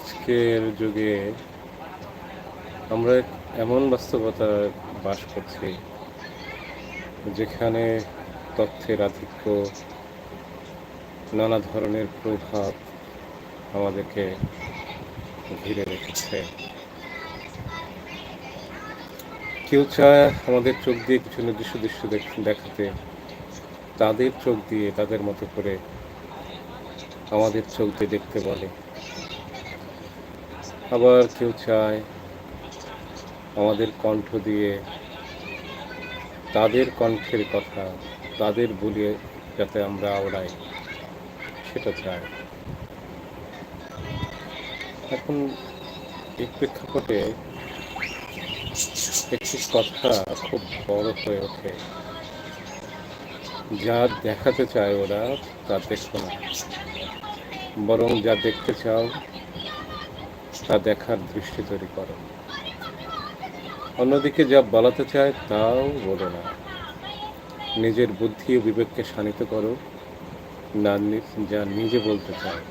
আজকের যুগে আমরা এমন বাস্তবতায় বাস করছি যেখানে তথ্যের আধিক্য, নানা ধরনের প্রভাব আমাদেরকে ঘিরে রেখেছে। কেউ চায় আমাদের চোখ দিয়ে কিছু নির্দিষ্ট দৃশ্য দেখাতে, তাদের চোখ দিয়ে তাদের মতো করে আমাদের চোখ দিয়ে দেখতে বলে। আবার কেউ চায় আমাদের কণ্ঠ দিয়ে তাদের কণ্ঠের কথা তাদের বলিয়ে যাতে আমরা আওড়াই, সেটা চায়। এখন এই প্রেক্ষাপটে একটি কথা খুব বড় হয়ে ওঠে, যা দেখাতে চায় ওরা তা দেখো না, বরং যা দেখতে চাও তা দেখার দৃষ্টি তৈরি করো। অন্যদিকে যা বলাতে চায় তাও বলো না, নিজের বুদ্ধি ও বিবেককে শানিত করো। না, যা নিজে বলতে চায়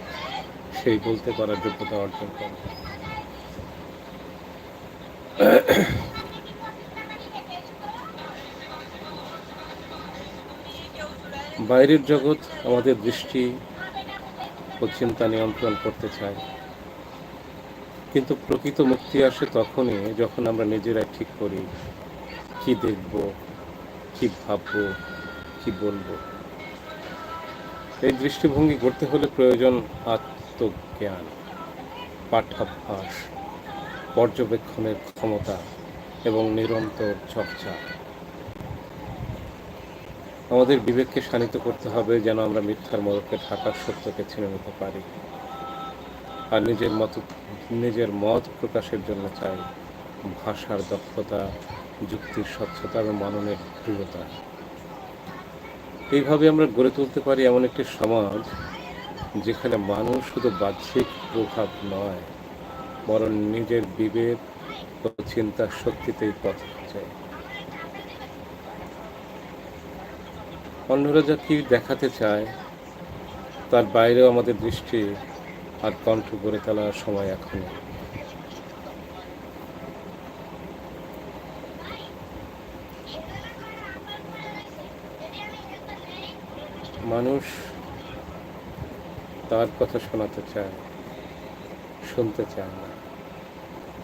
সেই বলতে পারার যোগ্যতা অর্জন করো। বাইরের জগৎ আমাদের দৃষ্টি ও চিন্তা নিয়ন্ত্রণ করতে চায়, কিন্তু প্রকৃত মুক্তি আসে তখনই যখন আমরা নিজেরাই ঠিক করি কি দেখব, কি ভাববো, কি বলবো। এই দৃষ্টিভঙ্গি গড়তে হলে প্রয়োজন আত্মজ্ঞান, পাঠাভ্যাস, পর্যবেক্ষণের ক্ষমতা এবং নিরন্তর চর্চা। আমাদের বিবেককে শানিত করতে হবে যেন আমরা মিথ্যার মদকে ঢাকার সত্যকে ছিনে নিতে পারি। আর নিজের মত প্রকাশের জন্য চাই ভাষার দক্ষতা, যুক্তির স্বচ্ছতা এবং মাননের দৃঢ়তা। এইভাবে আমরা গড়ে তুলতে পারি এমন একটি সমাজ যেখানে মানুষ শুধু বাহ্যিক প্রভাব নয়, বরং নিজের বিবেক ও চিন্তার শক্তিতেই পথ চায়। অন্যরা যা কি দেখাতে চায় তার বাইরেও আমাদের দৃষ্টি আর কণ্ঠ গড়ে তোলার সময় এখনই। মানুষ তার কথা শোনাতে চায়, শুনতে চায় না।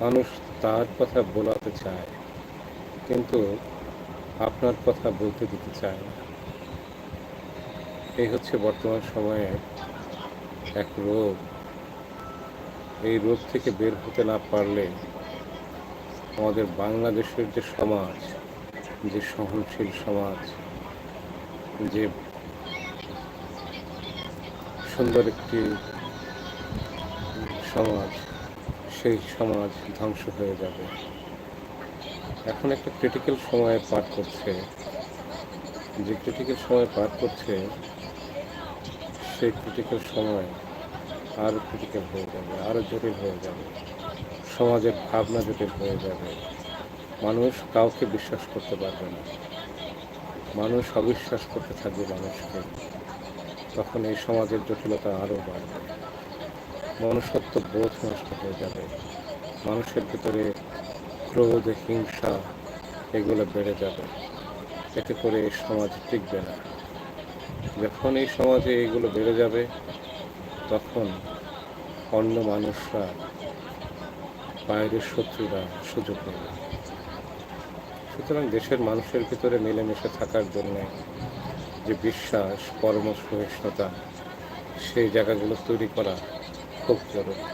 মানুষ তার কথা বলাতে চায়, কিন্তু আপনার কথা বলতে দিতে চায় না। এই হচ্ছে বর্তমান সময়ে এক রোগ। এই রোগ থেকে বের হতে না পারলে আমাদের বাংলাদেশের যে সমাজ, যে সহনশীল সমাজ, যে সুন্দর একটি সমাজ, সেই সমাজ ধ্বংস হয়ে যাবে। এখন একটা ক্রিটিক্যাল সময় পার করছে, যে ক্রিটিক্যাল সময় পার করছে সেই ক্রিটিক্যাল সময় আরও ক্রিটিক্যাল হয়ে যাবে, আরও জটিল হয়ে যাবে। সমাজের ভাবনা জটিল হয়ে যাবে। মানুষ কাউকে বিশ্বাস করতে পারবে না, মানুষ অবিশ্বাস করতে থাকবে মানুষকে। তখন এই সমাজের জটিলতা আরও বাড়বে, মনুষ্যত্ব বোধ নষ্ট হয়ে যাবে। মানুষের ভিতরে ক্রোধ, হিংসা এগুলো বেড়ে যাবে। এতে করে এই সমাজ টিকবে না। যখন এই সমাজে এগুলো বেড়ে যাবে তখন অন্য মানুষরা, বাইরের শত্রুরা সুযোগ নেবে। সুতরাং দেশের মানুষের ভিতরে মিলেমিশে থাকার জন্য যে বিশ্বাস, পরম সহিষ্ণুতা, সেই জায়গাগুলো তৈরি করা খুব জরুরি।